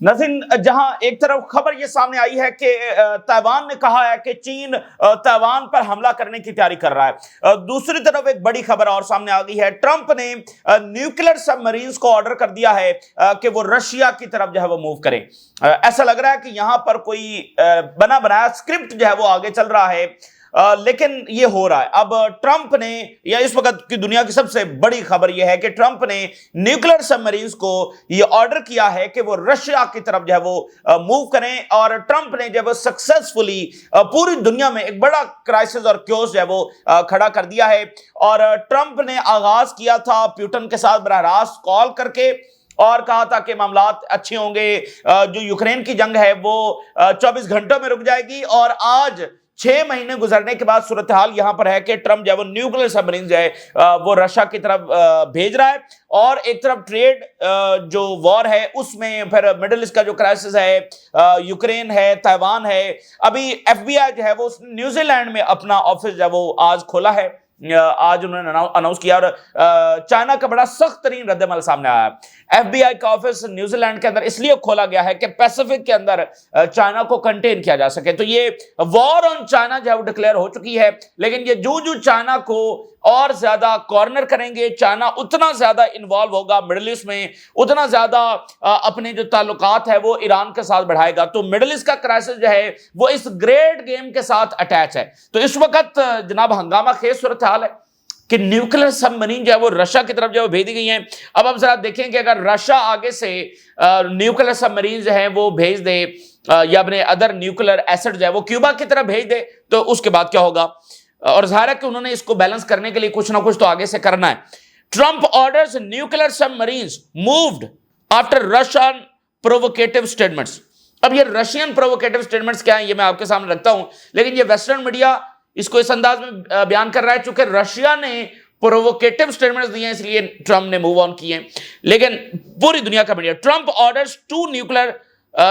ناظرین، جہاں ایک طرف خبر یہ سامنے آئی ہے کہ تائیوان نے کہا ہے کہ چین تائیوان پر حملہ کرنے کی تیاری کر رہا ہے، دوسری طرف ایک بڑی خبر اور سامنے آ گئی ہے۔ ٹرمپ نے نیوکلیر سب مرینز کو آرڈر کر دیا ہے کہ وہ رشیا کی طرف جو ہے وہ موو کریں۔ ایسا لگ رہا ہے کہ یہاں پر کوئی بنا بنایا اسکرپٹ جو ہے وہ آگے چل رہا ہے، لیکن یہ ہو رہا ہے۔ اب ٹرمپ نے، یا اس وقت کی دنیا کی سب سے بڑی خبر یہ ہے کہ ٹرمپ نے نیوکلیر سب مرینز کو یہ آرڈر کیا ہے کہ وہ رشیا کی طرف جو ہے وہ موو کریں، اور ٹرمپ نے جب سکسیسفلی پوری دنیا میں ایک بڑا کرائسس اور کیوس جو ہے وہ کھڑا کر دیا ہے۔ اور ٹرمپ نے آغاز کیا تھا پیوٹن کے ساتھ براہ راست کال کر کے، اور کہا تھا کہ معاملات اچھے ہوں گے، جو یوکرین کی جنگ ہے وہ 24 گھنٹوں میں رک جائے گی۔ اور آج 6 مہینے گزرنے کے بعد صورتحال یہاں پر ہے کہ ٹرمپ جو ہے وہ نیوکلیر سب مرین جو ہے وہ رشیا کی طرف بھیج رہا ہے، اور ایک طرف ٹریڈ جو وار ہے اس میں پھر مڈل ایسٹ کا جو کرائسس ہے، یوکرین ہے، تائیوان ہے۔ ابھی ایف بی آئی جو ہے وہ نیوزی لینڈ میں اپنا آفس جو ہے وہ آج کھولا ہے، آج انہوں نے اناؤنس کیا، اور چائنا کا بڑا سخت ترین رد عمل سامنے آیا ہے۔ ایف بی آئی کا آفس نیوزی لینڈ کے اندر اس لیے کھولا گیا ہے کہ پیسیفک کے اندر چائنا کو کنٹین کیا جا سکے۔ تو یہ وار آن چائنا جو ہے وہ ڈکلیئر ہو چکی ہے، لیکن یہ جو چائنا کو اور زیادہ کارنر کریں گے، چائنا اتنا زیادہ انوالو ہوگا مڈل ایسٹ میں، اتنا زیادہ اپنے جو تعلقات ہے وہ ایران کے ساتھ بڑھائے گا۔ تو مڈل ایسٹ کا کرائسس جو ہے وہ اس گریٹ گیم کے ساتھ اٹیچ ہے۔ تو اس وقت جناب ہنگامہ خیز صورتحال ہے کہ نیوکلیر سب مرین جو ہے وہ رشیا کی طرف جو ہے وہ بھیج دی گئی ہیں۔ اب آپ ذرا دیکھیں کہ اگر رشیا آگے سے نیوکلیر سب مرین جو ہیں وہ بھیج دے، یا اپنے ادر نیوکلیر ایسٹ جو ہے وہ کیوبا کی طرف بھیج دے، تو اس کے بعد کیا ہوگا؟ اور ظاہر ہے کہ انہوں نے اس کو بیلنس کرنے کے لیے کچھ نہ کچھ تو آگے سے کرنا ہے۔ Trump orders nuclear submarines moved after Russian provocative statements. اب یہ رشین پرووکیٹو سٹیٹمنٹس کیا ہیں یہ میں آپ کے سامنے رکھتا ہوں، لیکن یہ ویسٹرن میڈیا اس کو اس انداز میں بیان کر رہا ہے چونکہ رشیا نے پرووکیٹو سٹیٹمنٹس دیے ہیں، اس لیے ٹرمپ نے موو آن کیے ہیں۔ لیکن پوری دنیا کا media, Trump orders 2 nuclear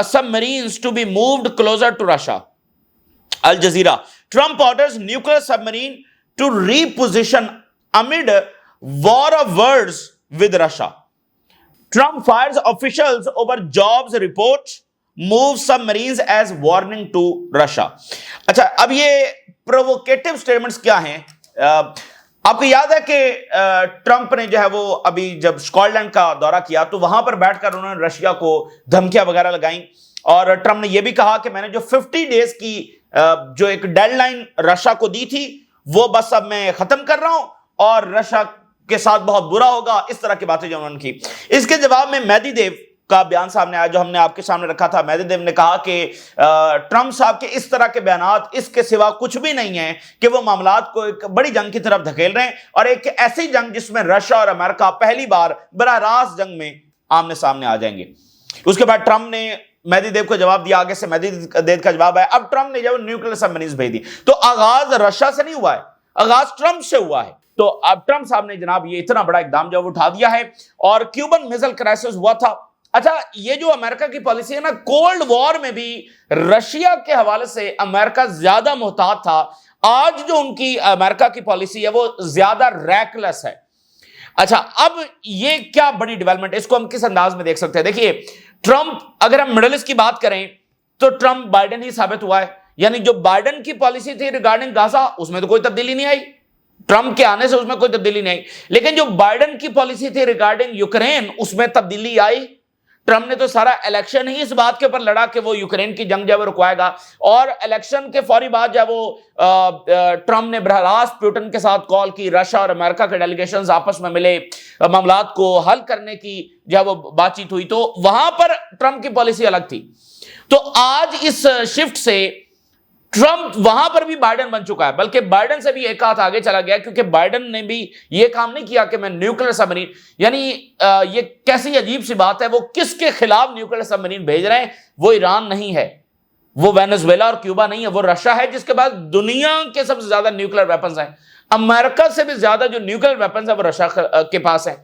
submarines to be moved closer to Russia. Al Jazeera, Trump orders nuclear submarine to reposition amid war of words with Russia. Trump fires officials over jobs report move submarines as warning to Russia. اچھا، اب یہ provocative statements کیا ہیں؟ آپ کو یاد ہے کہ ٹرمپ نے جو ہے وہ ابھی جب اسکاٹ لینڈ کا دورہ کیا تو وہاں پر بیٹھ کر انہوں نے رشیا کو دھمکیاں وغیرہ لگائیں، اور ٹرمپ نے یہ بھی کہا کہ میں نے جو 50 ڈیز کی جو ایک ڈیڈ لائن رشیا کو دی تھی وہ بس اب میں ختم کر رہا ہوں، اور رشیا کے ساتھ بہت برا ہوگا، اس طرح کی باتیں جو انہوں نے کی۔ اس کے جواب میں مہدی دیو کا بیان سامنے آیا جو ہم نے آپ کے سامنے رکھا تھا۔ مہدی دیو نے کہا کہ ٹرمپ صاحب کے اس طرح کے بیانات اس کے سوا کچھ بھی نہیں ہیں کہ وہ معاملات کو ایک بڑی جنگ کی طرف دھکیل رہے ہیں، اور ایک ایسی جنگ جس میں رشیا اور امریکہ پہلی بار براہ راست جنگ میں آمنے سامنے آ جائیں گے۔ اس کے بعد ٹرمپ نے مہدی دیو کو جواب دیا، آگے سے مہدی دیو کا جواب ہے۔ اب ٹرمپ نے جب نیوکلیر سب مرینز بھیج دی تو آغاز رشیا سے نہیں ہوا ہے، آغاز ٹرمپ سے ہوا ہے۔ تو اب ٹرمپ صاحب نے جناب یہ اتنا بڑا اقدام جو اٹھا دیا ہے، اور کیوبن میزل کرائسس ہوا تھا۔ اچھا، یہ جو امریکہ کی پالیسی ہے نا، کولڈ وار میں بھی رشیا کے حوالے سے امریکہ زیادہ محتاط تھا، آج جو ان کی امریکہ کی پالیسی ہے وہ زیادہ ریکلیس ہے۔ اچھا، اب یہ کیا بڑی ڈیولپمنٹ ہے، اس کو ہم کس انداز میں دیکھ سکتے ہیں؟ دیکھیے، ٹرمپ، اگر ہم مڈل ایسٹ کی بات کریں تو ٹرمپ بائیڈن ہی ثابت ہوا ہے، یعنی جو بائیڈن کی پالیسی تھی ریگارڈنگ غزہ اس میں تو کوئی تبدیلی نہیں آئی، ٹرمپ کے آنے سے اس میں کوئی تبدیلی نہیں آئی، لیکن جو بائیڈن کی پالیسی تھی ریگارڈنگ یوکرین اس میں تبدیلی آئی۔ ٹرمپ نے تو سارا الیکشن ہی اس بات کے اوپر لڑا کہ وہ یوکرین کی جنگ جو ہے وہ رکوائے گا، اور الیکشن کے فوری بعد جو ہے وہ ٹرمپ نے براہ راست پیوٹن کے ساتھ کال کی، رشیا اور امریکہ کے ڈیلیگیشنز آپس میں ملے، معاملات کو حل کرنے کی جو ہے وہ بات چیت ہوئی، تو وہاں پر ٹرمپ کی پالیسی الگ تھی۔ تو آج اس شفٹ سے ٹرمپ وہاں پر بھی بائیڈن بن چکا ہے، بلکہ بائیڈن سے بھی ایک ہاتھ آگے چلا گیا، کیونکہ بائیڈن نے بھی یہ کام نہیں کیا کہ میں نیوکلیر سب مرین، یعنی یہ کیسی عجیب سی بات ہے، وہ کس کے خلاف نیوکلیر سب مرین بھیج رہے ہیں؟ وہ ایران نہیں ہے، وہ وینزویلا اور کیوبا نہیں ہے، وہ رشیا ہے جس کے بعد دنیا کے سب سے زیادہ نیوکلیر ویپنز ہیں۔ امریکہ سے بھی زیادہ جو نیوکلیر ویپنز ہیں وہ رشیا کے پاس ہیں،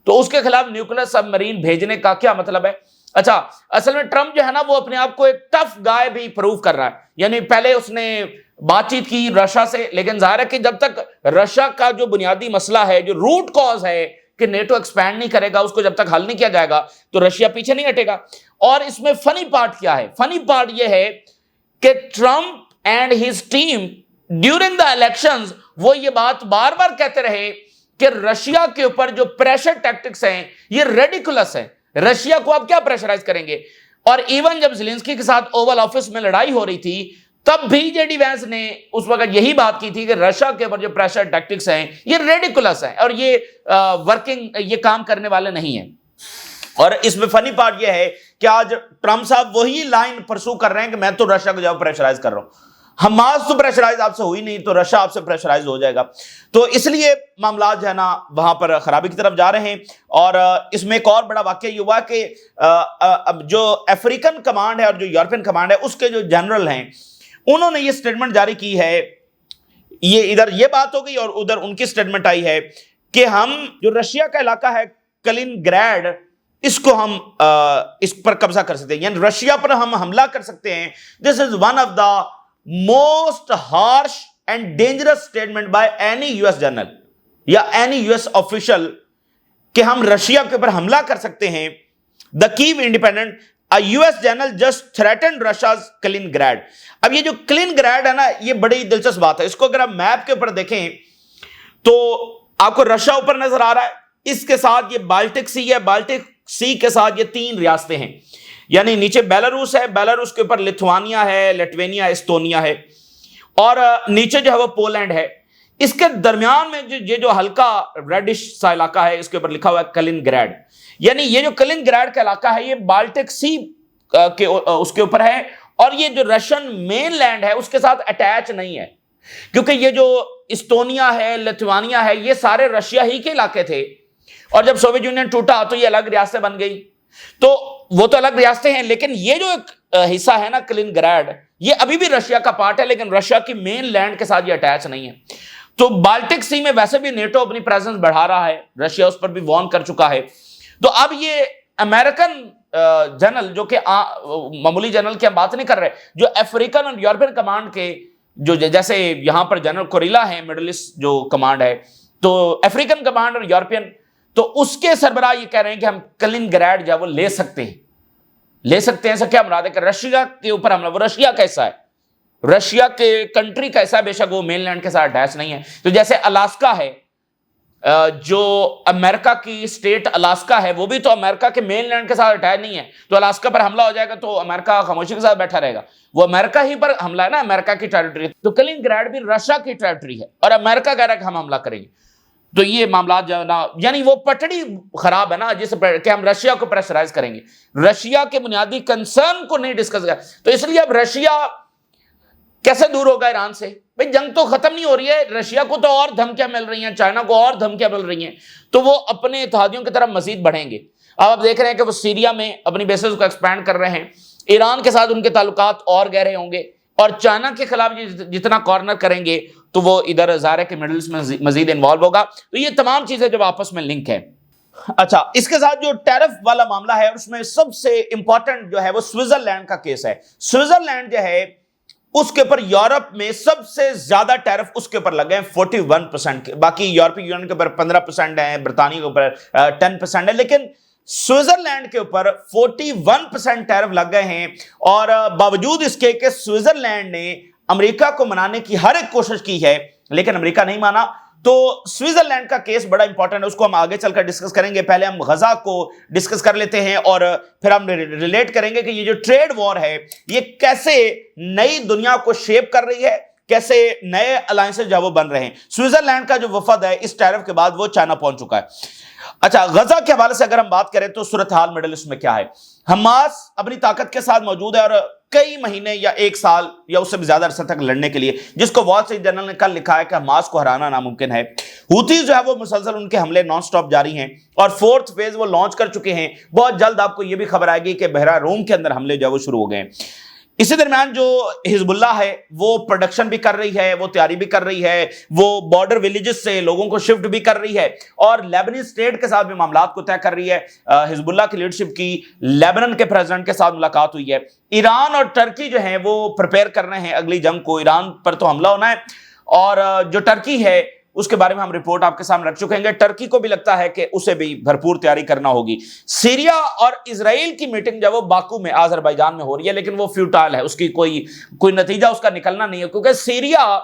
تو اس کے خلاف نیوکلیر سب مرین بھیجنے کا کیا مطلب ہے؟ اچھا، اصل میں ٹرمپ جو ہے نا وہ اپنے آپ کو ایک ٹف گائے بھی پروو کر رہا ہے، یعنی پہلے اس نے بات چیت کی رشیا سے، لیکن ظاہر ہے کہ جب تک رشیا کا جو بنیادی مسئلہ ہے، جو روٹ کاز ہے کہ نیٹو ایکسپینڈ نہیں کرے گا, اس کو جب تک حل نہیں کیا جائے گا تو رشیا پیچھے نہیں ہٹے گا. اور اس میں فنی پارٹ کیا ہے؟ فنی پارٹ یہ ہے کہ Trump and his team during the elections وہ یہ بات بار بار کہتے رہے کہ رشیا کے اوپر جو پریشر ٹیکٹکس ہیں یہ ریڈیکولس ہیں, رشیا کو آپ کیا پریشرائز کریں گے. اور ایون جب زیلنسکی کے ساتھ اوول آفس میں لڑائی ہو رہی تھی تب بھی جے ڈی وینس نے اس وقت یہی بات کی تھی کہ رشیا کے اوپر جو پریشر ٹیکٹکس ہیں یہ ریڈیکولس ہیں اور یہ ورکنگ, یہ کام کرنے والے نہیں ہیں. اور اس میں فنی پارٹ یہ ہے کہ آج ٹرمپ صاحب وہی لائن پرسو کر رہے ہیں کہ میں تو رشیا کو جو پریشرائز کر رہا ہوں, حماس تو پریشرائز آپ سے ہوئی نہیں تو رشیا آپ سے پریشرائز ہو جائے گا. تو اس لیے معاملات جو ہے نا وہاں پر خرابی کی طرف جا رہے ہیں. اور اس میں ایک اور بڑا واقعہ یہ ہوا کہ جو افریقن کمانڈ ہے اور جو یورپین کمانڈ ہے اس کے جو جنرل ہیں انہوں نے یہ سٹیٹمنٹ جاری کی ہے, یہ ادھر یہ بات ہو گئی اور ادھر ان کی سٹیٹمنٹ آئی ہے کہ ہم جو رشیا کا علاقہ ہے کلین گریڈ اس کو ہم اس پر قبضہ کر سکتے ہیں, یعنی رشیا پر ہم حملہ کر سکتے ہیں. This is one of the most harsh and dangerous statement by any U S general یا اینی یو ایس آفیشل کہ ہم رشیا کے اوپر حملہ کر سکتے ہیں. The Kyiv Independent U S general just threatened Russia's Kaliningrad. اب یہ جو کلین گریڈ ہے نا یہ بڑی دلچسپ بات ہے. اس کو اگر آپ میپ کے اوپر دیکھیں تو آپ کو رشیا اوپر نظر آ رہا ہے, اس کے ساتھ یہ بالٹک سی ہے, بالٹک سی کے ساتھ یہ 3 ریاستیں ہیں, یعنی نیچے بیلاروس ہے, بیلاروس کے اوپر لتھوانیا ہے, لٹوینیا, استونیا ہے, اور نیچے جو ہے وہ پولینڈ ہے. اس کے درمیان میں یہ جو ہلکا ریڈش سا علاقہ ہے اس کے اوپر لکھا ہوا ہے کلین گریڈ, یعنی یہ جو کلین گریڈ کا علاقہ ہے یہ بالٹک سی کے اس کے اوپر ہے اور یہ جو رشین مین لینڈ ہے اس کے ساتھ اٹیچ نہیں ہے, کیونکہ یہ جو استونیا ہے, لتھوانیا ہے, یہ سارے رشیا ہی کے علاقے تھے اور جب سوویت یونین ٹوٹا تو یہ الگ ریاستیں بن گئی. تو وہ تو الگ ریاستیں ہیں لیکن یہ جو ایک حصہ ہے نا کلین گریڈ یہ ابھی بھی رشیا کا پارٹ ہے لیکن رشیا کی مین لینڈ کے ساتھ یہ اٹیچ نہیں ہے. تو بالٹک سی میں ویسے بھی نیٹو اپنی پریزنس بڑھا رہا ہے, رشیا اس پر بھی وارن کر چکا ہے. تو اب یہ امریکن جنرل جو کہ معمولی جنرل کی ہم بات نہیں کر رہے, جو افریقن اور یورپین کمانڈ کے جو جیسے یہاں پر جنرل کوریلا ہے مڈل ایسٹ جو کمانڈ ہے, تو افریقن کمانڈ اور یورپین, تو اس کے سربراہ یہ کہہ رہے ہیں کہ ہم کلین گریڈ جو ہے وہ لے سکتے ہیں. لے سکتے ہیں سے کیا مراد ہے کہ رشیا کے اوپر حملہ, وہ رشیا کیسا ہے, رشیا کے کنٹری کیسا ہے, بے شک وہ مین لینڈ کے ساتھ اٹیچ نہیں ہے. تو جیسے الاسکا ہے, جو امریکہ کی اسٹیٹ الاسکا ہے وہ بھی تو امریکہ کے مین لینڈ کے ساتھ اٹیچ نہیں ہے, تو الاسکا پر حملہ ہو جائے گا تو امریکہ خاموشی کے ساتھ بیٹھا رہے گا, وہ امریکہ ہی پر حملہ ہے نا, امریکہ کی ٹیریٹری. تو کلین گریڈ بھی رشیا کی ٹیریٹری ہے اور امریکہ کہہ رہا ہے کہ ہم حملہ کریں گے. تو یہ معاملات جو ہے نا یعنی وہ پٹڑی خراب ہے نا جس کہ ہم رشیا کو پریشرائز کریں گے, رشیا کے بنیادی کنسرن کو نہیں ڈسکس کریں. تو اس لیے اب رشیا کیسے دور ہوگا ایران سے؟ بھئی جنگ تو ختم نہیں ہو رہی ہے, رشیا کو تو اور دھمکیاں مل رہی ہیں, چائنا کو اور دھمکیاں مل رہی ہیں, تو وہ اپنے اتحادیوں کی طرف مزید بڑھیں گے. اب آپ دیکھ رہے ہیں کہ وہ سیریا میں اپنی بیسز کو ایکسپینڈ کر رہے ہیں, ایران کے ساتھ ان کے تعلقات اور گہرے ہوں گے, اور چائنا کے خلاف جتنا کارنر کریں گے تو وہ ادھر ظاہر ہے کہ مڈل ایسٹ میں مزید انوالو ہوگا. تو یہ تمام چیزیں جب آپس میں لنک ہیں. اچھا, اس کے ساتھ جو ٹیرف والا معاملہ ہے اس میں سب سے امپورٹنٹ جو ہے وہ سوئٹزرلینڈ کا کیس ہے. سوئٹزرلینڈ جو ہے اس کے اوپر یورپ میں سب سے زیادہ ٹیرف اس کے اوپر لگے ہیں 41%, باقی یورپی یونین کے اوپر 15% ہیں, برطانیہ کے اوپر 10% ہے, لیکن سوئٹزرلینڈ کے اوپر 41% ٹیرف لگ گئے ہیں. اور باوجود اس کے کہ سوئٹزرلینڈ نے امریکہ کو منانے کی ہر ایک کوشش کی ہے لیکن امریکہ نہیں مانا. تو سوئٹزرلینڈ کا کیس بڑا امپورٹنٹ ہے, اس کو ہم آگے چل کر ڈسکس کریں گے. پہلے ہم غزہ کو ڈسکس کر لیتے ہیں اور پھر ہم ریلیٹ کریں گے کہ یہ جو ٹریڈ وار ہے یہ کیسے نئی دنیا کو شیپ کر رہی ہے, کیسے نئے الائنسز جو وہ بن رہے ہیں. سوئٹزرلینڈ کا جو وفد ہے اس ٹیرف کے بعد وہ چائنا پہنچ چکا ہے. اچھا, غزہ کے حوالے سے اگر ہم بات کریں تو صورتحال مڈل ایسٹ میں کیا ہے؟ حماس اپنی طاقت کے ساتھ موجود ہے اور کئی مہینے یا 1 سال یا اس سے بھی زیادہ عرصہ تک لڑنے کے لیے, جس کو وال اسٹریٹ جرنل نے کل لکھا ہے کہ حماس کو ہرانا ناممکن ہے. ہوتیز جو ہے وہ مسلسل ان کے حملے نان سٹاپ جاری ہیں اور 4th فیز وہ لانچ کر چکے ہیں. بہت جلد آپ کو یہ بھی خبر آئے گی کہ بحیرہ روم کے اندر حملے جو ہے وہ شروع ہو گئے ہیں. اسی درمیان جو حزب اللہ ہے وہ پروڈکشن بھی کر رہی ہے, وہ تیاری بھی کر رہی ہے, وہ بارڈر ولیجز سے لوگوں کو شفٹ بھی کر رہی ہے اور لیبنان اسٹیٹ کے ساتھ بھی معاملات کو طے کر رہی ہے. حزب اللہ کی لیڈرشپ کی لیبنان کے پریزیڈنٹ کے ساتھ ملاقات ہوئی ہے. ایران اور ٹرکی جو ہیں وہ پریپیئر کر رہے ہیں اگلی جنگ کو, ایران پر تو حملہ ہونا ہے اور جو ٹرکی ہے اس کے بارے میں ہم رپورٹ آپ کے سامنے رکھ چکے ہیں. ٹرکی کو بھی لگتا ہے کہ اسے بھی بھرپور تیاری کرنا ہوگی. سیریا اور اسرائیل کی میٹنگ جو وہ باکو میں آذربائیجان میں ہو رہی ہے, لیکن وہ فیوٹائل ہے, اس کی کوئی نتیجہ اس کا نکلنا نہیں ہے, کیونکہ سیریا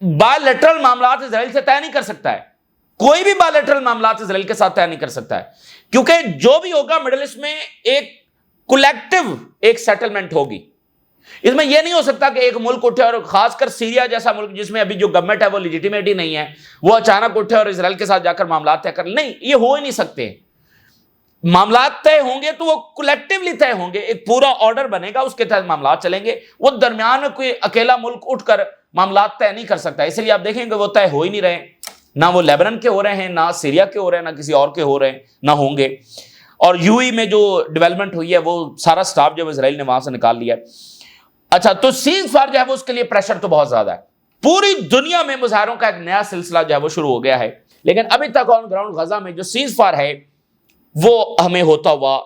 بائیلیٹرل معاملات اسرائیل سے طے نہیں کر سکتا ہے. کوئی بھی بائیلیٹرل معاملات اسرائیل کے ساتھ طے نہیں کر سکتا ہے, کیونکہ جو بھی ہوگا مڈل ایسٹ میں ایک کولیکٹیو ایک سیٹلمنٹ ہوگی. اس میں یہ نہیں ہو سکتا کہ ایک ملک اٹھے, اور خاص کر سیریا جیسا ملک جس میں ابھی جو گورنمنٹ ہے وہ لیجیٹیمیٹ ہی نہیں ہے, وہ اچانک اٹھے اور اسرائیل کے ساتھ جا کر معاملات طے کر. نہیں, یہ ہو ہی نہیں سکتے. معاملات طے ہوں گے تو وہ کولیکٹیولی طے ہوں گے, ایک پورا آرڈر بنے گا, اس کے تحت معاملات چلیں گے. وہ درمیان میں کوئی اکیلا ملک اٹھ کر معاملات طے نہیں کر سکتا. اس لیے آپ دیکھیں گے وہ طے ہو ہی نہیں رہے, نہ وہ لیبنان کے ہو رہے ہیں, نہ سیریا کے ہو رہے ہیں, نہ کسی اور کے ہو رہے ہیں, نہ ہوں گے. اور یو ای میں جو ڈیولپمنٹ ہوئی ہے وہ سارا سٹاف جو اسرائیل نے وہاں سے نکال لیا ہے. اچھا, تو سیز فائر جو ہے وہ اس کے لیے پریشر تو بہت زیادہ ہے. پوری دنیا میں مظاہروں کا ایک نیا سلسلہ جو ہے وہ شروع ہو گیا ہے, لیکن ابھی تک آن گراؤنڈ غزہ میں جو سیز فائر ہے وہ ہمیں ہوتا ہوا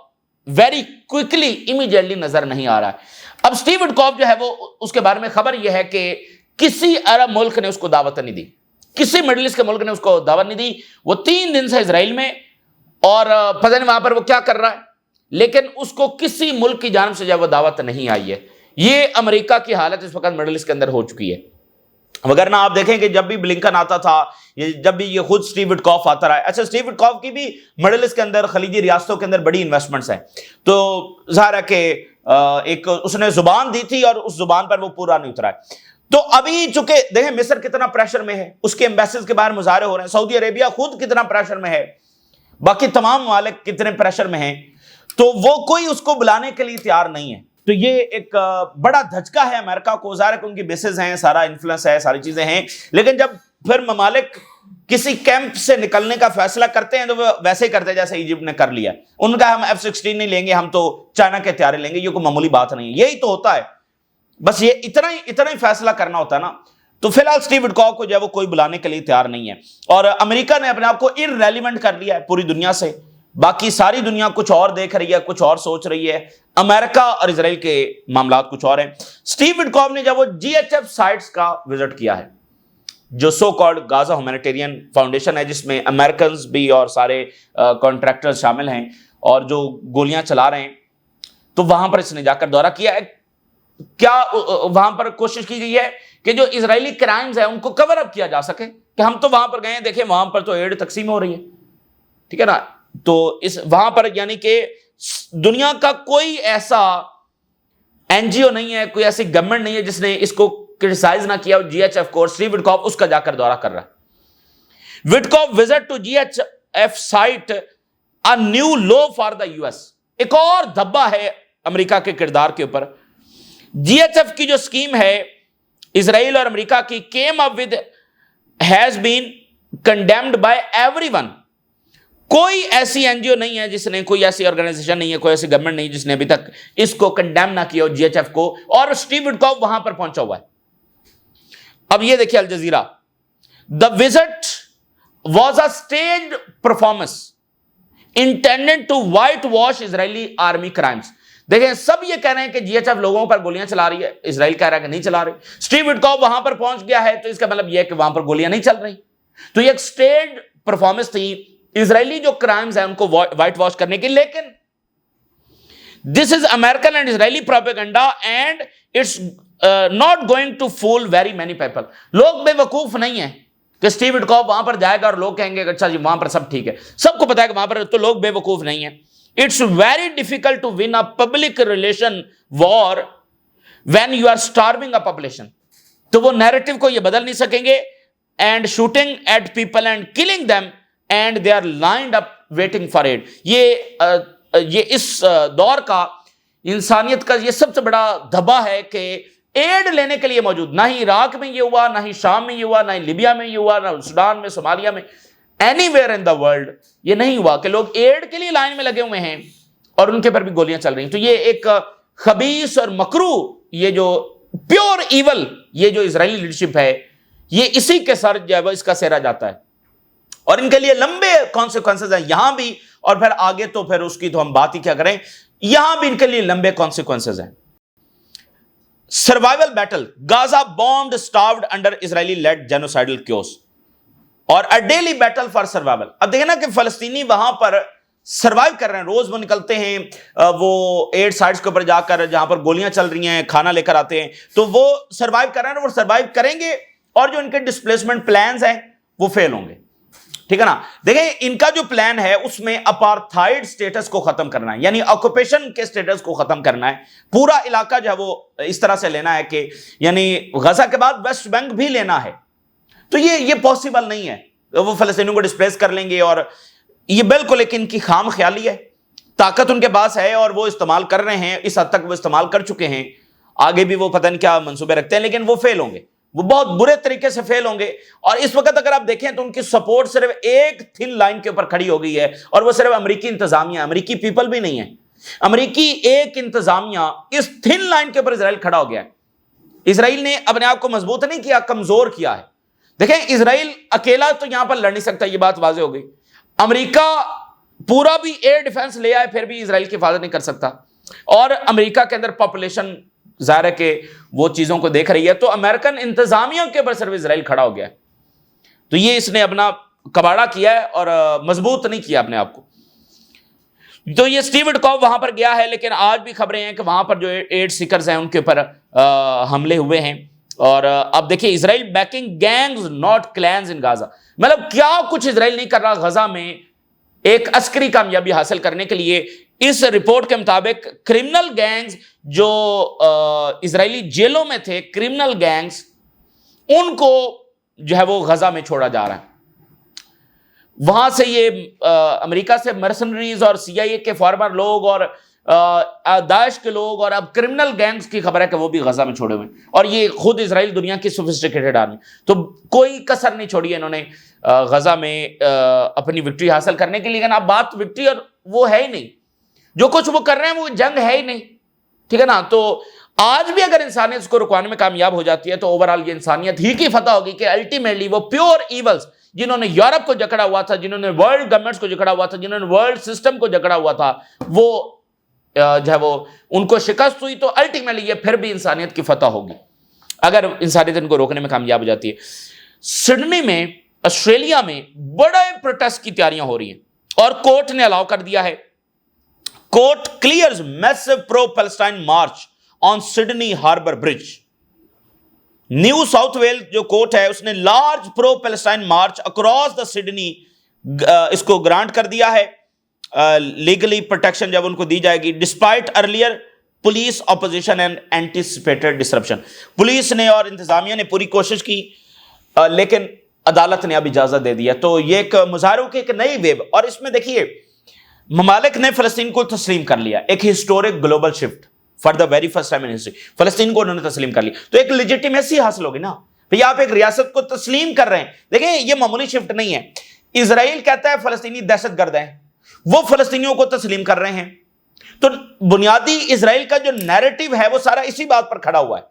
ویری کوئکلی امیڈیٹلی نظر نہیں آ رہا ہے. اب اسٹیو وٹکوف جو ہے وہ اس کے بارے میں خبر یہ ہے کہ کسی عرب ملک نے اس کو دعوت نہیں دی, کسی مڈل ایسٹ کے ملک نے اس کو دعوت نہیں دی. وہ 3 دن سے اسرائیل میں, اور پتہ نہیں وہاں پر وہ کیا کر رہا ہے, لیکن اس کو کسی ملک کی جانب سے جو ہے وہ دعوت نہیں آئی ہے. یہ امریکہ کی حالت اس وقت مڈل ایسٹ کے اندر ہو چکی ہے. وگرنہ آپ دیکھیں کہ جب بھی بلنکن آتا تھا, جب بھی یہ خود اسٹیو وٹکوف آتا رہا ہے. اچھا, اسٹیو وٹکوف کی بھی مڈل ایسٹ کے اندر, خلیجی ریاستوں کے اندر بڑی انویسٹمنٹس ہیں, تو ظاہر ہے کہ ایک اس نے زبان دی تھی اور اس زبان پر وہ پورا نہیں اترا ہے. تو ابھی چونکہ دیکھیں مصر کتنا پریشر میں ہے, اس کے ایمبیسیز کے باہر مظاہرے ہو رہے ہیں, سعودی عربیہ خود کتنا پریشر میں ہے, باقی تمام ممالک کتنے پریشر میں ہیں, تو وہ کوئی اس کو بلانے کے لیے تیار نہیں ہے. تو یہ ایک بڑا دھچکا ہے امریکہ کو. ظاہر ہے کہ ان کی بیسز ہیں, سارا انفلوئنس ہے, ساری چیزیں ہیں, لیکن جب پھر ممالک کسی کیمپ سے نکلنے کا فیصلہ کرتے ہیں تو وہ ویسے ہی کرتے ہیں جیسے ایجپٹ نے کر لیا. ان کا ہم F-16 نہیں لیں گے, ہم تو چائنا کے ہتھیار لیں گے. یہ کوئی معمولی بات نہیں ہے, یہی تو ہوتا ہے. بس یہ اتنا ہی فیصلہ کرنا ہوتا ہے نا. تو فی الحال اسٹیو وٹکوف کو جو ہے وہ کوئی بلانے کے لیے تیار نہیں ہے, اور امریکہ نے اپنے آپ کو ارریلیونٹ کر لیا ہے پوری دنیا سے. باقی ساری دنیا کچھ اور دیکھ رہی ہے, کچھ اور سوچ رہی ہے. امریکہ اور اسرائیل کے معاملات کچھ اور ہیں. اسٹیو وٹکوف نے جب وہ GHF سائٹس کا وزٹ کیا ہے, جو سو کالڈ غازہ ہیومینیٹیرین فاؤنڈیشن ہے, جس میں امریکنز بھی اور سارے کانٹریکٹرز شامل ہیں, اور جو گولیاں چلا رہے ہیں, تو وہاں پر اس نے جا کر دورہ کیا ہے. کیا وہاں پر کوشش کی گئی ہے کہ جو اسرائیلی کرائمز ہیں ان کو کور اپ کیا جا سکے, کہ ہم تو وہاں پر گئے ہیں, دیکھیں وہاں پر تو ایڈ تقسیم ہو رہی ہے, ٹھیک ہے نا. تو اس وہاں پر یعنی کہ دنیا کا کوئی ایسا NGO نہیں ہے, کوئی ایسی گورنمنٹ نہیں ہے جس نے اس کو کرٹیسائز نہ کیا. GHF کو, اسٹیو وٹکوف اس کا جا کر دورہ کر رہا ہے. Witkoff visit to GHF site a new low for the US. ایک اور دھبا ہے امریکہ کے کردار کے اوپر. GHF کی جو اسکیم ہے اسرائیل اور امریکہ کی, came up with has been condemned by everyone. کوئی ایسی NGO نہیں ہے جس نے, کوئی ایسی آرگنائزیشن نہیں ہے, کوئی ایسی گورنمنٹ نہیں جس نے ابھی تک اس کو کنڈیم نہ کیا ہو GHF کو, اور اسٹیو وٹکوف وہاں پر پہنچا ہوا ہے. اب یہ دیکھیے Al Jazeera, the visit was a staged performance intended to whitewash Israeli army crimes. دیکھیں سب یہ کہہ رہے ہیں کہ GHF لوگوں پر گولیاں چلا رہی ہے, اسرائیل کہہ رہا ہے کہ نہیں چلا رہی. اسٹیو وٹکوف وہاں پر پہنچ گیا ہے, تو اس کا مطلب یہ ہے کہ وہاں پر گولیاں نہیں چل رہی. تو یہ ایک اسٹیجڈ پرفارمنس تھی اسرائیلی جو کرائمز ہیں ان کو وائٹ واش کرنے کی. لیکن this is American and Israeli propaganda and it's not going to fool very many people. لوگ بے وقوف نہیں ہیں کہ اسٹیو وٹکوف وہاں پر جائے گا اور لوگ کہیں گے کہ اچھا جی وہاں پر سب ٹھیک ہے. سب کو پتا ہے کہ وہاں پر تو لوگ بے وقوف نہیں ہیں. It's very difficult to win a public relation war when you are starving a population. تو وہ نیریٹو کو یہ بدل نہیں سکیں گے, and shooting at people and killing them and they are lined up waiting for aid. یہ اس دور کا انسانیت کا یہ سب سے بڑا دھبا ہے کہ ایڈ لینے کے لیے موجود. نہ ہی عراق میں یہ ہوا, نہ ہی شام میں یہ ہوا, نہ ہی لیبیا میں یہ ہوا, نہ سوڈان میں, صومالیہ میں, any where in the world یہ نہیں ہوا کہ لوگ ایڈ کے لیے لائن میں لگے ہوئے ہیں اور ان کے پر بھی گولیاں چل رہی ہیں. تو یہ ایک خبیث اور مکرو, یہ جو پیور ایول, یہ جو اسرائیلی لیڈرشپ ہے, یہ اسی کے سر جو ہے وہ اس کا سہرا جاتا ہے, اور ان کے لیے لمبے کانسیکوینسز ہیں یہاں بھی, اور پھر آگے تو پھر اس کی تو ہم بات ہی کیا کریں, یہاں بھی ان کے لیے لمبے کانسیکوینسز ہیں. سروائیول بیٹل, غازہ بومبڈ, سٹاروڈ انڈر اسرائیلی لیڈ جینوسائیڈل کیوس. اور a daily battle for survival. اب دیکھیں نا کہ فلسطینی وہاں پر سروائیو کر رہے ہیں، روز وہ نکلتے ہیں، وہ 8 سائٹس کے اوپر جا کر جہاں پر گولیاں چل رہی ہیں کھانا لے کر آتے ہیں، تو وہ سروائیو کر رہے ہیں، وہ سروائیو کریں گے، اور جو ان کے ڈسپلیسمنٹ پلانز ہیں وہ فیل ہوں گے. ٹھیک ہے نا. دیکھیں ان کا جو پلان ہے اس میں اپارتھائڈ سٹیٹس کو ختم کرنا ہے، یعنی آکوپیشن کے سٹیٹس کو ختم کرنا ہے. پورا علاقہ جو ہے وہ اس طرح سے لینا ہے کہ یعنی غزہ کے بعد ویسٹ بینک بھی لینا ہے. تو یہ پاسبل نہیں ہے. وہ فلسطینیوں کو ڈسپلیس کر لیں گے، اور یہ بالکل ایک ان کی خام خیالی ہے. طاقت ان کے پاس ہے اور وہ استعمال کر رہے ہیں، اس حد تک وہ استعمال کر چکے ہیں، آگے بھی وہ پتہ نہیں کیا منصوبے رکھتے ہیں، لیکن وہ فیل ہوں گے، وہ بہت برے طریقے سے فیل ہوں گے. اور اس وقت اگر آپ دیکھیں تو ان کی سپورٹ صرف ایک تھن لائن کے اوپر کھڑی ہو گئی ہے، اور وہ صرف امریکی انتظامیہ، امریکی پیپل بھی نہیں ہے، امریکی ایک انتظامیہ اس تھن لائن کے اوپر اسرائیل کھڑا ہو گیا ہے. اسرائیل نے اپنے آپ کو مضبوط نہیں کیا، کمزور کیا ہے. دیکھیں اسرائیل اکیلا تو یہاں پر لڑ نہیں سکتا، یہ بات واضح ہو گئی. امریکہ پورا بھی ایئر ڈیفنس لے آئے پھر بھی اسرائیل کی حفاظت نہیں کر سکتا. اور امریکہ کے اندر پاپولیشن ظاہر ہے کہ وہ چیزوں کو دیکھ رہی ہے، تو امریکن انتظامیہ کے اوپر صرف اسرائیل کھڑا ہو گیا ہے. تو یہ اس نے اپنا کباڑا کیا ہے اور مضبوط نہیں کیا اپنے آپ کو. تو یہ اسٹیو وٹکوف وہاں پر گیا ہے، لیکن آج بھی خبریں ہیں کہ وہاں پر جو 8 سیکرز ہیں ان کے اوپر حملے ہوئے ہیں. اور اب دیکھیں اسرائیل بیکنگ گینگز ناٹ کلینز ان غزہ، مطلب کیا کچھ اسرائیل نہیں کر رہا غزہ میں ایک عسکری کامیابی حاصل کرنے کے لیے. اس رپورٹ کے مطابق کرمنل گینگز جو اسرائیلی جیلوں میں تھے، کرمنل گینگز، ان کو جو ہے وہ غزہ میں چھوڑا جا رہا ہے. وہاں سے یہ امریکہ سے مرسنریز اور CIA کے فارمر لوگ اور داعش کے لوگ اور اب کرمنل گینگز کی خبر ہے کہ وہ بھی غزہ میں چھوڑے ہوئے ہیں. اور یہ خود اسرائیل دنیا کی سوفسٹیکیٹڈ آرمی، تو کوئی کسر نہیں چھوڑی ہے انہوں نے غزہ میں اپنی وکٹری حاصل کرنے کے لیے. لیکن اب بات وکٹری اور وہ ہے ہی نہیں، جو کچھ وہ کر رہے ہیں وہ جنگ ہے ہی نہیں. ٹھیک ہے نا. تو آج بھی اگر انسانیت اس کو رکوانے میں کامیاب ہو جاتی ہے تو اوورآل یہ انسانیت ہی کی فتح ہوگی کہ الٹیمیٹلی وہ پیور ایولز جنہوں نے یورپ کو جکڑا ہوا تھا، جنہوں نے ورلڈ گورنمنٹس کو جکڑا ہوا تھا، جنہوں نے ورلڈ سسٹم کو جکڑا ہوا تھا، وہ جو ہے وہ ان کو شکست ہوئی. تو الٹیمیٹلی یہ پھر بھی انسانیت کی فتح ہوگی اگر انسانیت ان کو روکنے میں کامیاب ہو جاتی ہے. سڈنی میں آسٹریلیا میں بڑے پروٹیسٹ کی تیاریاں ہو رہی ہیں اور کورٹ نے الاؤ کر دیا ہے. Court clears massive pro Palestine march on Sydney Harbour Bridge. New South Wales جو کورٹ ہے اس نے large pro Palestine march across the Sydney اس کو گرانٹ کر دیا ہے. لیگلی پروٹیکشن جب ان کو دی جائے گی despite earlier police opposition and anticipated disruption. Police نے اور انتظامیہ نے پوری کوشش کی لیکن عدالت نے اب اجازت دے دیا. تو یہ ایک مظاہروں کی ایک نئی ویو. اور اس میں دیکھیے ممالک نے فلسطین کو تسلیم کر لیا، ایک historic global shift for the very first time in history. فلسطین کو انہوں نے تسلیم کر لیا تو ایک لیجیٹیمیسی حاصل ہوگی نا. بھئی آپ ایک ریاست کو تسلیم کر رہے ہیں. دیکھیں یہ معمولی شفٹ نہیں ہے. اسرائیل کہتا ہے فلسطینی دہشت گرد ہیں، وہ فلسطینیوں کو تسلیم کر رہے ہیں. تو بنیادی اسرائیل کا جو نیریٹو ہے وہ سارا اسی بات پر کھڑا ہوا ہے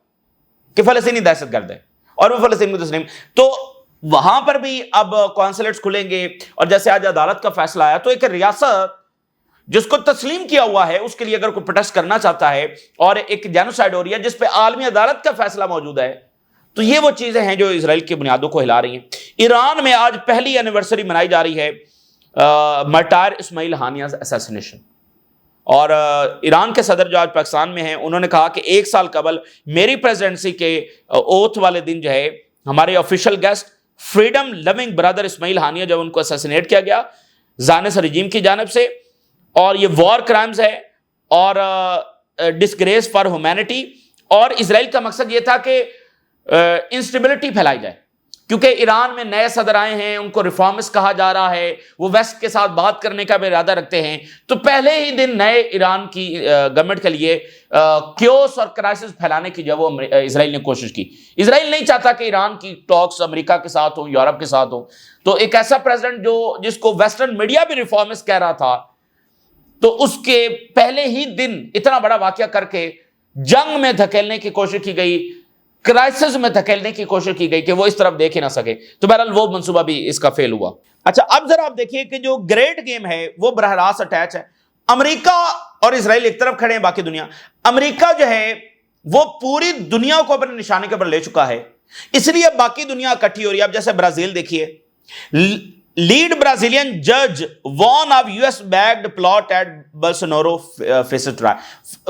کہ فلسطینی دہشت گرد ہے اور وہ فلسطین کو تسلیم. تو وہاں پر بھی اب کونسلیٹس کھلیں گے. اور جیسے آج عدالت کا فیصلہ آیا تو ایک ریاست جس کو تسلیم کیا ہوا ہے اس کے لیے اگر کوئی پروٹیسٹ کرنا چاہتا ہے اور ایک جینوسائیڈ ہو رہی ہے جس پہ عالمی عدالت کا فیصلہ موجود ہے، تو یہ وہ چیزیں ہیں جو اسرائیل کی بنیادوں کو ہلا رہی ہیں. ایران میں آج پہلی اینیورسری منائی جا رہی ہے مرٹائر اسماعیل ہانیہ's اسیسینیشن. اور ایران کے صدر جو آج پاکستان میں ہیں انہوں نے کہا کہ 1 سال قبل میری پریزیڈنسی کے اوتھ والے دن جو ہے ہمارے آفیشیل گیسٹ فریڈم لوننگ برادر اسماعیل ہانیہ جب ان کو اسیسینیٹ کیا گیا زانس رجیم کی جانب سے، اور یہ وار کرائمز ہے اور ڈسگریس فار ہیومینٹی. اور اسرائیل کا مقصد یہ تھا کہ انسٹیبلٹی پھیلائی جائے کیونکہ ایران میں نئے صدر آئے ہیں، ان کو ریفارمسٹ کہا جا رہا ہے، وہ ویسٹ کے ساتھ بات کرنے کا بھی ارادہ رکھتے ہیں. تو پہلے ہی دن نئے ایران کی گورنمنٹ کے لیے کیوس اور کرائسس پھیلانے کی جو وہ اسرائیل نے کوشش کی. اسرائیل نہیں چاہتا کہ ایران کی ٹاکس امریکہ کے ساتھ ہوں، یورپ کے ساتھ ہوں. تو ایک ایسا پریزیڈنٹ جس کو ویسٹرن میڈیا بھی ریفارمسٹ کہہ رہا تھا، تو اس کے پہلے ہی دن اتنا بڑا واقعہ کر کے جنگ میں دھکیلنے کی کوشش کی گئی، کرائسس میں دھکیلنے کی کوشش کی گئی کہ وہ اس طرف دیکھ ہی نہ سکے. تو بہرحال وہ منصوبہ بھی اس کا فیل ہوا. اچھا اب ذرا آپ دیکھیے کہ جو گریٹ گیم ہے وہ براہ راست اٹیچ ہے. امریکہ اور اسرائیل ایک طرف کھڑے ہیں، باقی دنیا. امریکہ جو ہے وہ پوری دنیا کو اپنے نشانے کے اوپر لے چکا ہے، اس لیے باقی دنیا اکٹھی ہو رہی ہے. اب جیسے برازیل دیکھیے، Lead Brazilian judge warn of US backed plot at Bolsonaro faces trial.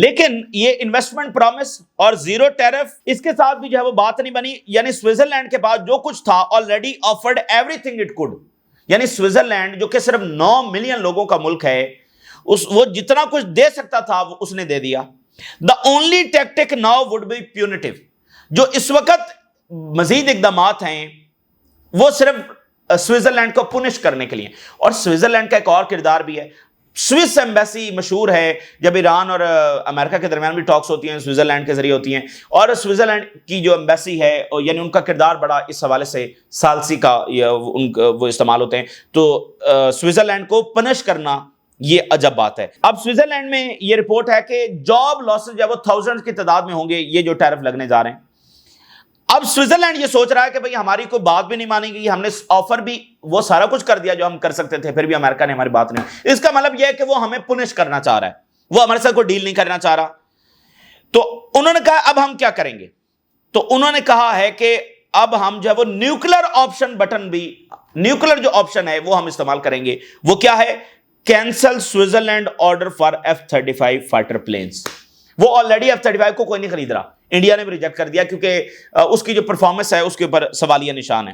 لیکن یہ انویسٹمنٹ پرومس اور زیرو ٹیرف اس کے ساتھ بھی جو ہے وہ بات نہیں بنی. یعنی سوئٹزرلینڈ کے پاس جو کچھ تھا already offered every thing it could. یعنی سوئٹزرلینڈ جو کہ صرف 9 ملین لوگوں کا ملک ہے, وہ جتنا کچھ دے سکتا تھا وہ اس نے دے دیا. The only tactic now would be punitive. جو اس وقت مزید اقدامات ہیں وہ صرف سوئٹزرلینڈ کو پونش کرنے کے لیے. اور سوئٹزرلینڈ کا ایک اور کردار بھی ہے. سوئس ایمبیسی مشہور ہے, جب ایران اور امریکہ کے درمیان بھی ٹاکس ہوتی ہیں سوئٹزرلینڈ کے ذریعے ہوتی ہیں, اور سوئٹزرلینڈ کی جو ایمبیسی ہے یعنی ان کا کردار بڑا اس حوالے سے ثالثی کا وہ استعمال ہوتے ہیں. تو سوئٹزرلینڈ کو پنش کرنا یہ عجب بات ہے. اب سوئٹزرلینڈ میں یہ رپورٹ ہے کہ جاب لاسز جو ہے وہ تھاؤزنڈ کی تعداد میں ہوں گے یہ جو ٹیرف لگنے جا رہے ہیں. اب سوئٹزرلینڈ یہ سوچ رہا ہے کہ بھئی ہماری کوئی بات بھی نہیں مانی گئی, ہم نے آفر بھی وہ سارا کچھ کر دیا جو ہم کر سکتے تھے, پھر بھی امریکہ نے ہماری بات نہیں. اس کا مطلب یہ ہے کہ وہ ہمیں پنش کرنا چاہ رہا ہے, وہ ہمارے ساتھ کوئی ڈیل نہیں کرنا چاہ رہا. تو انہوں نے کہا اب ہم کیا کریں گے. تو انہوں نے کہا ہے کہ اب ہم جو ہے وہ نیوکلر آپشن بٹن بھی, نیوکلر جو آپشن ہے وہ ہم استعمال کریں گے. وہ کیا ہے؟ Cancel Switzerland order for F-35 fighter planes. وہ آلریڈی F-35 کو کوئی نہیں خرید رہا, انڈیا نے بھی ریجیکٹ کر دیا کیونکہ اس کی جو پرفارمنس ہے اس کے اوپر سوالیہ نشان ہے.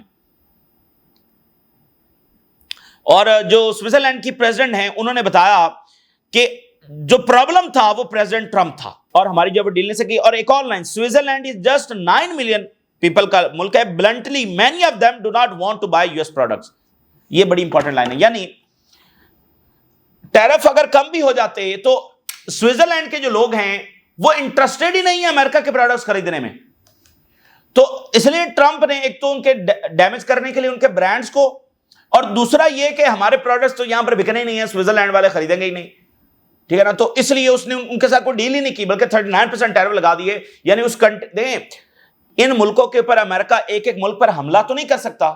اور جو سوئٹزرلینڈ کی پریزیڈنٹ ہیں انہوں نے بتایا کہ جو پرابلم تھا وہ پریزیڈنٹ ٹرمپ تھا اور ہماری جو ڈیل نہیں سکی. اور ایک اور line, Switzerland is just 9 million people کا ملک ہے, bluntly many of them do not want to buy US products. یہ بڑی امپورٹنٹ لائن ہے. یعنی ٹیرف اگر کم بھی ہو جاتے تو سوئٹزرلینڈ کے جو لوگ ہیں وہ انٹرسٹڈ ہی نہیں ہے امریکہ کے پروڈکٹس خریدنے میں. تو اس لیے ٹرمپ نے ایک تو ان کے ڈیمیج کرنے کے لیے ان کے برانڈز کو, اور دوسرا یہ کہ ہمارے پروڈکٹس تو یہاں پر بکنے ہی نہیں ہیں, سوئٹزرلینڈ والے خریدیں گے ہی نہیں, ٹھیک ہے نا. تو اس لیے اس نے ان کے ساتھ کوئی ڈیل ہی نہیں کی بلکہ 39% ٹیرف لگا دیے. یعنی اس ان ملکوں کے اوپر امریکہ ایک ایک ملک پر حملہ تو نہیں کر سکتا.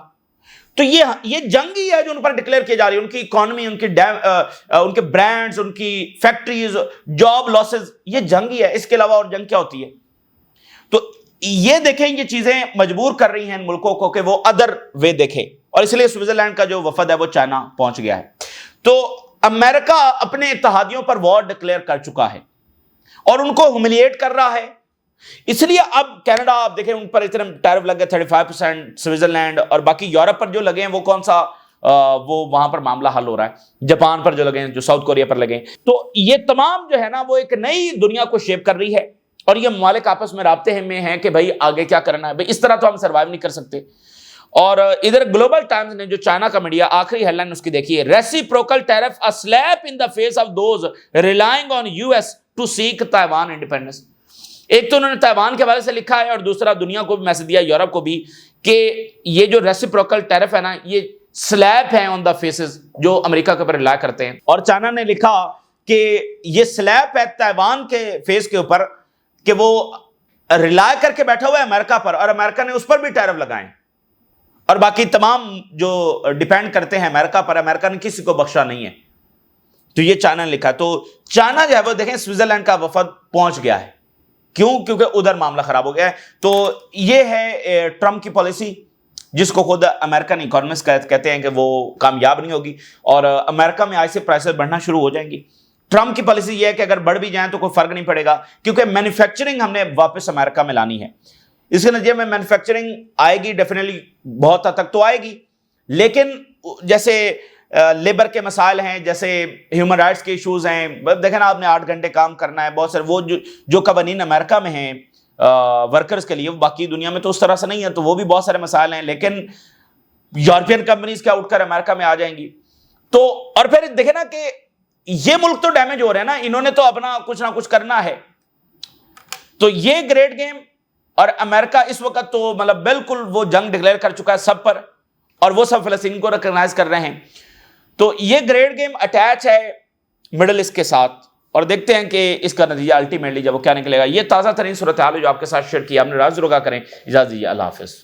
تو یہ جنگ ہی ہے جو ان پر ڈکلیئر کی جا رہی ہے. ان کی اکانومی, ان کے برانڈز, ان کی فیکٹریز, جاب لاسز, یہ جنگ ہی ہے. اس کے علاوہ اور جنگ کیا ہوتی ہے؟ تو یہ دیکھیں یہ چیزیں مجبور کر رہی ہیں ان ملکوں کو کہ وہ ادر وے دیکھیں, اور اس لیے سوئٹزرلینڈ کا جو وفد ہے وہ چائنا پہنچ گیا ہے. تو امریکہ اپنے اتحادیوں پر وار ڈکلیئر کر چکا ہے اور ان کو ہیوملیٹ کر رہا ہے. اس لیے اب کینیڈا آپ دیکھیں ان پر اتنے ٹیرف لگ گئے 35%, سوئٹزرلینڈ اور باقی یورپ پر جو لگے ہیں وہ کون سا وہ وہاں پر معاملہ حل ہو رہا ہے. جاپان پر جو لگے ہیں, جو ساؤتھ کوریا پر لگے ہیں. تو یہ تمام جو ہے نا وہ ایک نئی دنیا کو شیپ کر رہی ہے اور یہ ممالک آپس میں رابطے میں ہیں کہ بھائی آگے کیا کرنا ہے. بھائی اس طرح تو ہم سروائیو نہیں کر سکتے. اور ادھر گلوبل ٹائمز نے جو چائنا کا میڈیا, آخری ہیڈ لائن اس کی دیکھیے, reciprocal tariff a slap in the face of those relying on US to seek Taiwan independence. ایک تو انہوں نے تائیوان کے حوالے سے لکھا ہے اور دوسرا دنیا کو بھی میسج دیا, یورپ کو بھی, کہ یہ جو ریسیپروکل ٹیرف ہے نا یہ سلیپ ہے آن دا فیسز جو امریکہ کے اوپر ریلائی کرتے ہیں. اور چائنا نے لکھا کہ یہ سلیپ ہے تائیوان کے فیس کے اوپر کہ وہ ریلائی کر کے بیٹھا ہوا ہے امریکہ پر, اور امریکہ نے اس پر بھی ٹیرف لگائیں, اور باقی تمام جو ڈیپینڈ کرتے ہیں امریکہ پر, امریکہ نے کسی کو بخشا نہیں ہے. تو یہ چائنا نے لکھا. تو چائنا جو ہے وہ دیکھیں سوئٹزرلینڈ کا وفد پہنچ گیا ہے. کیوں؟ کیونکہ ادھر معاملہ خراب ہو گیا ہے. تو یہ ہے ٹرمپ کی پالیسی جس کو خود امریکن اکانومسٹ کہتے ہیں کہ وہ کامیاب نہیں ہوگی, اور امریکہ میں آج سے پرائسز بڑھنا شروع ہو جائیں گی. ٹرمپ کی پالیسی یہ ہے کہ اگر بڑھ بھی جائیں تو کوئی فرق نہیں پڑے گا کیونکہ مینوفیکچرنگ ہم نے واپس امریکہ میں لانی ہے. اس کے نتیجے میں مینوفیکچرنگ آئے گی, ڈیفینیٹلی بہت حد تک تو آئے گی, لیکن جیسے لیبر کے مسائل ہیں, جیسے ہیومن رائٹس کے ایشوز ہیں, دیکھیں نا آپ نے 8 گھنٹے کام کرنا ہے, بہت سارے وہ جو قوانین امریکہ میں ہیں ورکرز کے لیے, باقی دنیا میں تو اس طرح سے نہیں ہے, تو وہ بھی بہت سارے مسائل ہیں. لیکن یورپین کمپنیز کیا اٹھ کر امریکہ میں آ جائیں گی. تو اور پھر دیکھیں نا کہ یہ ملک تو ڈیمیج ہو رہے ہیں نا, انہوں نے تو اپنا کچھ نہ کچھ کرنا ہے. تو یہ گریٹ گیم, اور امریکہ اس وقت تو مطلب بالکل وہ جنگ ڈکلیئر کر چکا ہے سب پر, اور وہ سب فلسطین کو ریکگنائز کر رہے ہیں. تو یہ گریٹ گیم اٹیچ ہے مڈل ایسٹ کے ساتھ, اور دیکھتے ہیں کہ اس کا نتیجہ الٹیمیٹلی جب وہ کیا نکلے گا. یہ تازہ ترین صورتحال ہے جو آپ کے ساتھ شیئر کیا ہم نے. راز روگا کریں, اجازت دیجیے, اللہ حافظ.